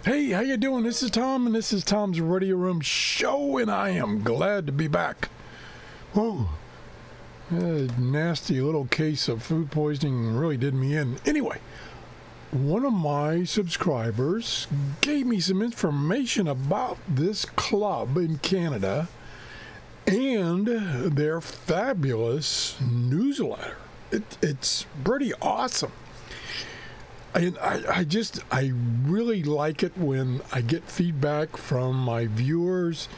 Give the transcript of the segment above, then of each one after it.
Hey, how you doing? This is Tom, and this is Tom's Radio Room Show, and I am glad to be back. Whoa, that nasty little case of food poisoning really did me in. Anyway, one of my subscribers gave me some information about this club in Canada and their fabulous newsletter. It's pretty awesome. And I really like it when I get feedback from my viewers,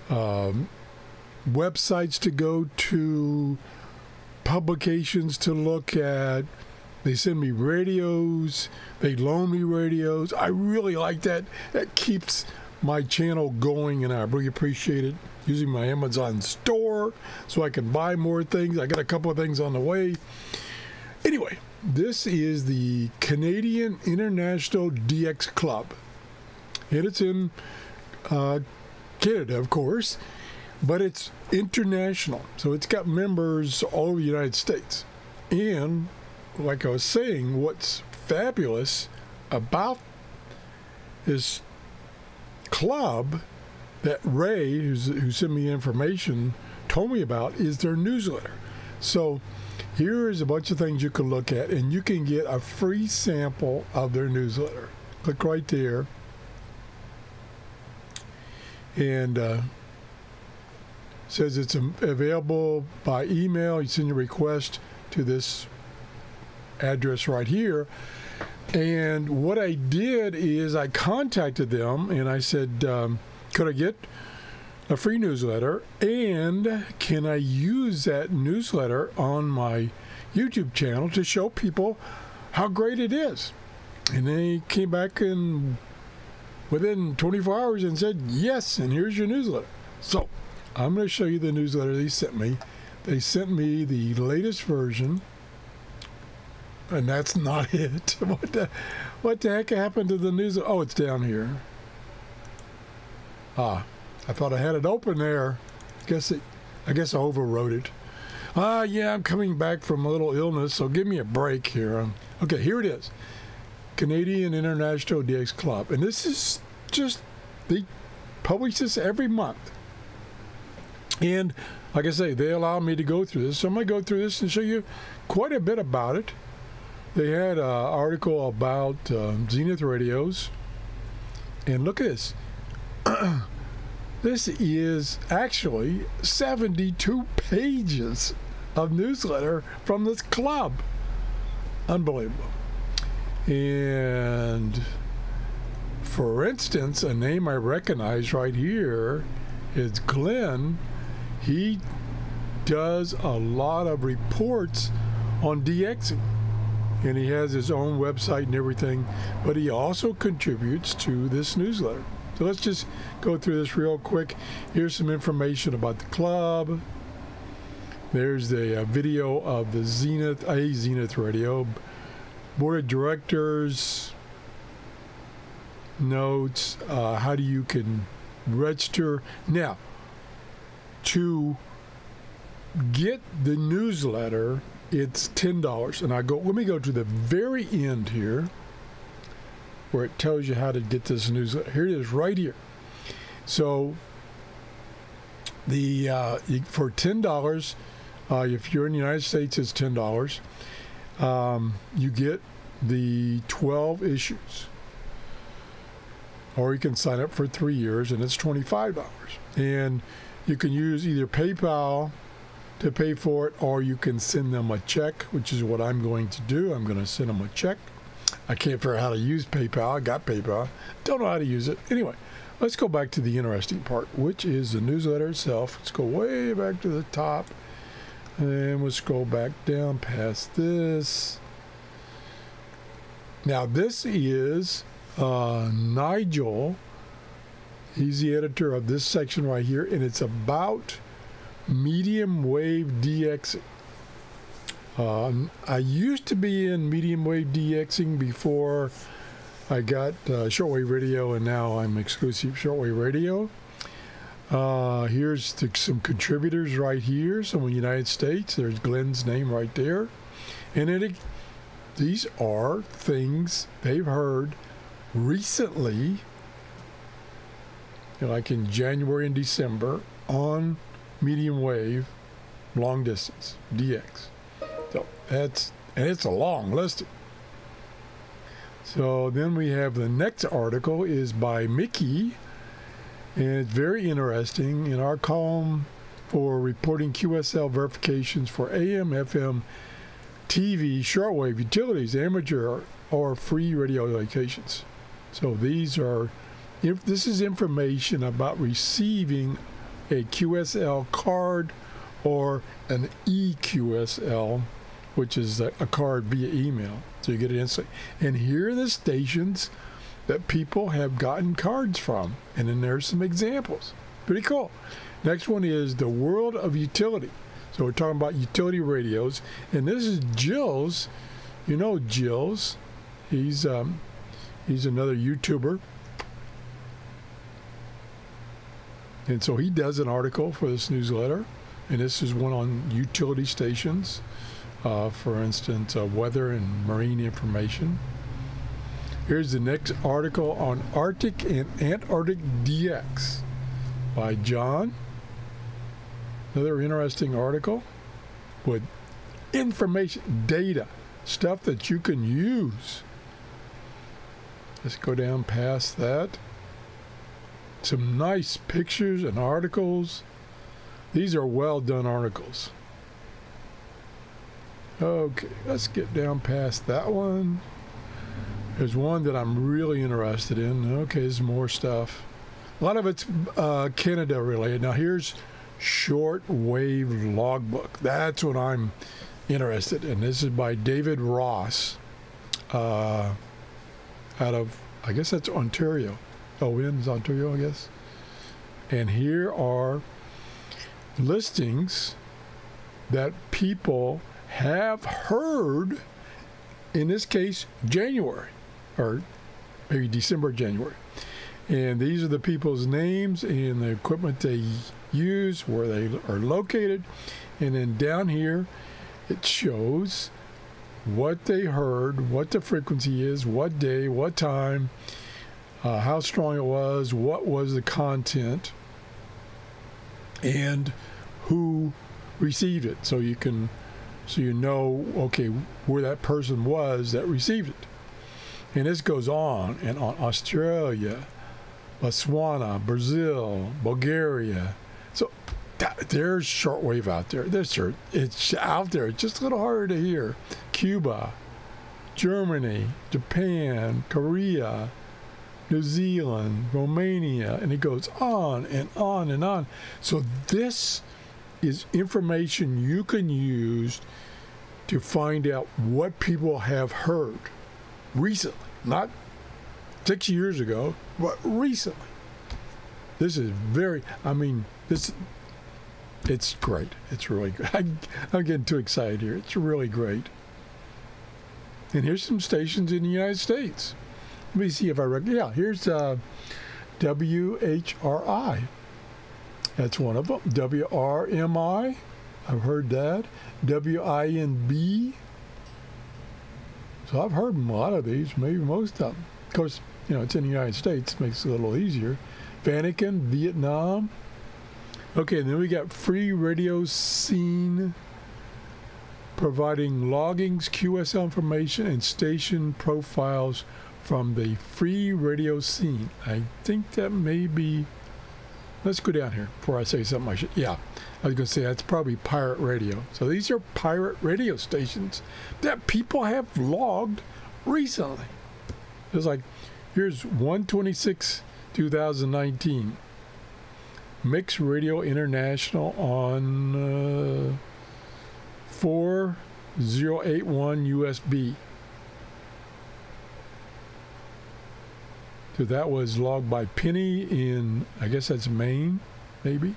websites to go to, publications to look at. They send me radios, they loan me radios. I really like that. That keeps my channel going, and I really appreciate it. Using my Amazon store so I can buy more things. I got a couple of things on the way. Anyway, this is the Canadian International DX Club, and it's in Canada, of course, but it's international, so it's got members all over the United States. And like I was saying, what's fabulous about this club that Ray, who sent me information, told me about is their newsletter. So here's a bunch of things you can look at, and you can get a free sample of their newsletter. Click right there, and says it's available by email. You send your request to this address right here. And what I did is I contacted them, and I said, could I get a free newsletter, and can I use that newsletter on my YouTube channel to show people how great it is? And they came back within 24 hours and said, yes, and here's your newsletter. So I'm going to show you the newsletter they sent me. They sent me the latest version, and that's not it. What the heck happened to the newsletter? Oh, it's down here. I thought I had it open there. I guess I overwrote it. Yeah, I'm coming back from a little illness, so give me a break here. Okay, here it is. Canadian International DX Club. And this is just, they publish this every month. And like I say, they allow me to go through this. So I'm going to go through this and show you quite a bit about it. They had an article about Zenith radios. And look at this. This is actually 72 pages of newsletter from this club. Unbelievable. And for instance, a name I recognize right here is Glenn. He does a lot of reports on DXing, and he has his own website and everything, but he also contributes to this newsletter. So let's just go through this real quick. Here's some information about the club. There's the video of the Zenith radio. Board of directors, notes, how you can register. Now, to get the newsletter, it's $10. And let me go to the very end here, where it tells you how to get this newsletter. Here it is right here. So for $10, if you're in the United States, it's $10. You get the 12 issues. Or you can sign up for 3 years, and it's $25. And you can use either PayPal to pay for it, or you can send them a check, which is what I'm going to do. I'm going to send them a check. I can't figure out how to use PayPal. I got PayPal. Don't know how to use it. Anyway, let's go back to the interesting part, which is the newsletter itself. Let's go way back to the top, and we'll scroll back down past this. Now, this is Nigel. He's the editor of this section right here, and it's about medium wave DXing. I used to be in medium wave DXing before I got shortwave radio, and now I'm exclusive shortwave radio. Here's some contributors right here. Some in the United States. There's Glenn's name right there. And these are things they've heard recently, like in January and December, on medium wave, long distance, DX. So it's a long list. So then we have the next article is by Mickey, and it's very interesting. In our column for reporting QSL verifications for AM, FM, TV, shortwave, utilities, amateur, or free radio locations. So these are, if this is information about receiving a QSL card or an EQSL, which is a card via email. So you get it instantly. And here are the stations that people have gotten cards from. And then there's some examples. Pretty cool. Next one is the world of utility. So we're talking about utility radios. And this is Jill's. You know Jill's. He's another YouTuber. And so he does an article for this newsletter. And this is one on utility stations. For instance, weather and marine information. Here's the next article on Arctic and Antarctic DX by John. Another interesting article with information, data, stuff that you can use. Let's go down past that. Some nice pictures and articles. These are well done articles. Okay, let's get down past that one. There's one that I'm really interested in. Okay, there's more stuff. A lot of it's Canada related. Now here's shortwave logbook. That's what I'm interested in. This is by David Ross out of, I guess that's Ontario. ON is Ontario, I guess. And here are listings that people have heard, in this case, January, or maybe December, January. And these are the people's names and the equipment they use, where they are located. And then down here, it shows what they heard, what the frequency is, what day, what time, how strong it was, what was the content, and who received it. So you know, okay, where that person was that received it. And this goes on and on. Australia, Botswana, Brazil, Bulgaria. So there's shortwave out there. It's out there. It's just a little harder to hear. Cuba, Germany, Japan, Korea, New Zealand, Romania, and it goes on and on and on. So this is information you can use to find out what people have heard recently, not 6 years ago, but recently. This is it's great. It's really great. I'm getting too excited here. It's really great. And here's some stations in the United States. Let me see if I here's WHRI. That's one of them. WRMI, I've heard that. WINB. So I've heard a lot of these, maybe most of them. Of course, it's in the United States, makes it a little easier. Vatican, Vietnam. Okay, and then we got Free Radio Scene, providing loggings, QSL information, and station profiles from the Free Radio Scene. I think that may be... Let's go down here before I say something I should... Yeah, I was going to say that's probably pirate radio. So these are pirate radio stations that people have logged recently. It's like, here's 1/26/2019. Mix Radio International on 4081 USB. So that was logged by Penny in, I guess that's Maine, maybe.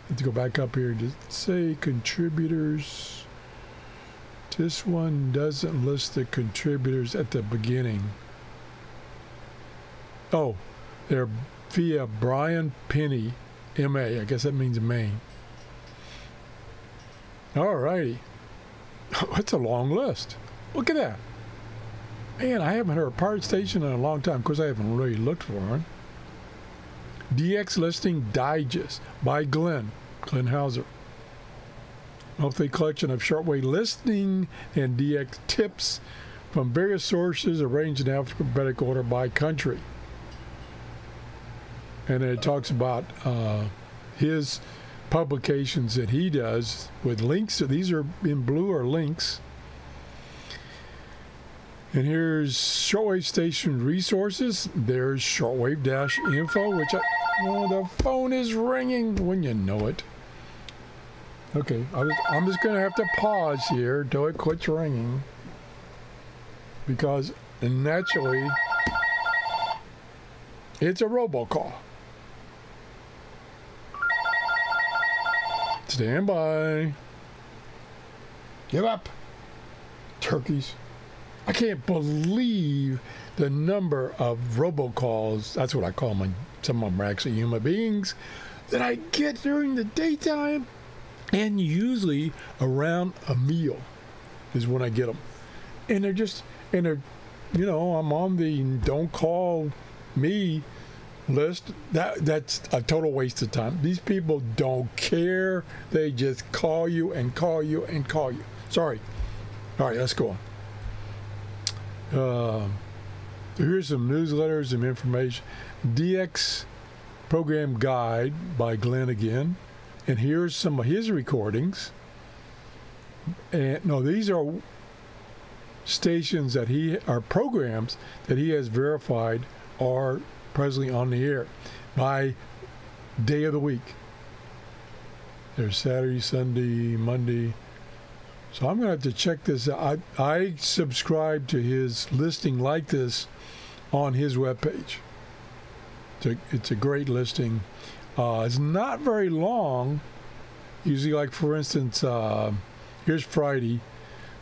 Let's go back up here to say contributors. This one doesn't list the contributors at the beginning. Oh, they're via Brian Penny, MA. I guess that means Maine. All righty. That's a long list. Look at that. Man, I haven't heard a pirate station in a long time. Of course, I haven't really looked for one. DX Listing Digest by Glenn Hauser. Monthly collection of shortwave listing and DX tips from various sources arranged in alphabetical order by country. And it talks about his publications that he does with links. So these are in blue are links. And here's shortwave station resources. There's shortwave-info, which the phone is ringing when you know it. Okay, I'm just going to have to pause here until it quits ringing, because naturally it's a robocall. Stand by. Give up. Turkeys. I can't believe the number of robocalls, that's what I call them, some of them are actually human beings, that I get during the daytime, and usually around a meal is when I get them. And they're I'm on the don't call me list. That's a total waste of time. These people don't care. They just call you and call you and call you. Sorry. All right, let's go on. Here's some newsletters and information. DX Program Guide by Glenn again. And here's some of his recordings. And no, these are stations that are programs that he has verified are presently on the air by day of the week. There's Saturday, Sunday, Monday. So I'm going to have to check this out. I subscribe to his listing like this on his webpage. It's a great listing. It's not very long. Usually, like for instance, here's Friday.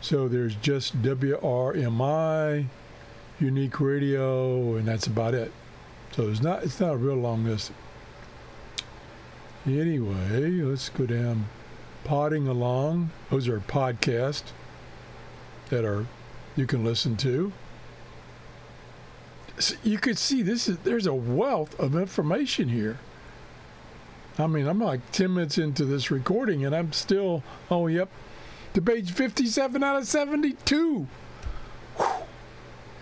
So there's just WRMI, Unique Radio, and that's about it. So it's not a real long list. Anyway, let's go down. Podding Along. Those are podcasts that you can listen to. So you could see there's a wealth of information here. I mean, I'm like 10 minutes into this recording, and I'm still, to page 57 out of 72. Whew.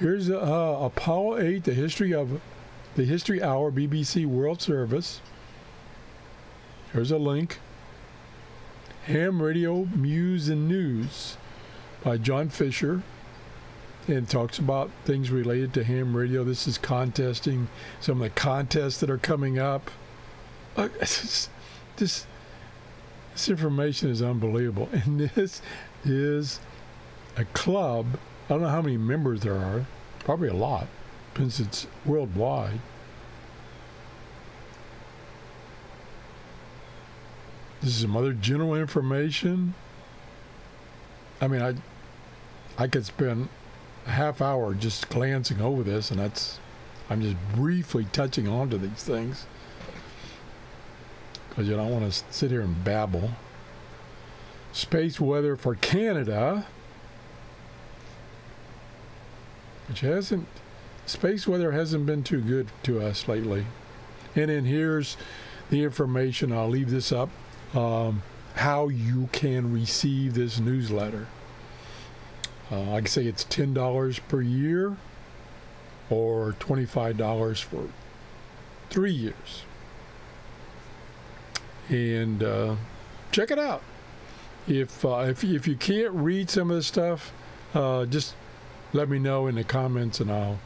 Here's Apollo 8, the History Hour, BBC World Service. Here's a link. Ham Radio, Muse and News by John Fisher, and talks about things related to ham radio. This is contesting, some of the contests that are coming up. This information is unbelievable. And this is a club. I don't know how many members there are. Probably a lot, since it's worldwide. This is some other general information. I mean, I could spend a half hour just glancing over this, and I'm just briefly touching onto these things, because you don't want to sit here and babble. Space weather for Canada, which space weather hasn't been too good to us lately. And then here's the information. I'll leave this up. How you can receive this newsletter. Like I say, it's $10 per year or $25 for 3 years. And check it out. If you can't read some of this stuff, just let me know in the comments, and I'll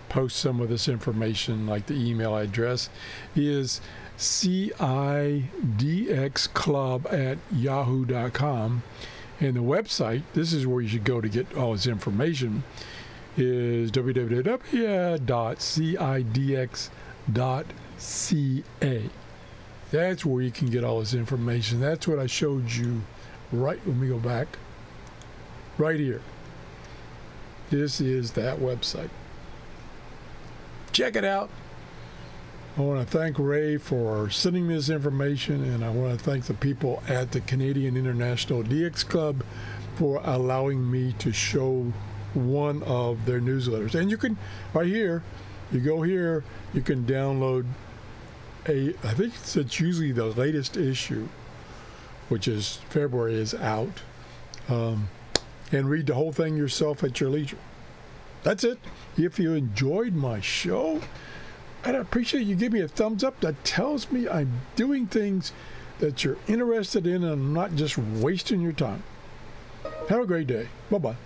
post some of this information. Like the email address is cidxclub@yahoo.com, and the website, this is where you should go to get all this information, is www.cidx.ca. That's where you can get all this information. That's what I showed you right when we go back right here. This is that website. Check it out. I want to thank Ray for sending this information, and I want to thank the people at the Canadian International DX Club for allowing me to show one of their newsletters. And you can, right here, you go here, you can download I think it's usually the latest issue, which is February, is out, and read the whole thing yourself at your leisure. That's it. If you enjoyed my show, I'd appreciate you give me a thumbs up. That tells me I'm doing things that you're interested in and I'm not just wasting your time. Have a great day. Bye-bye.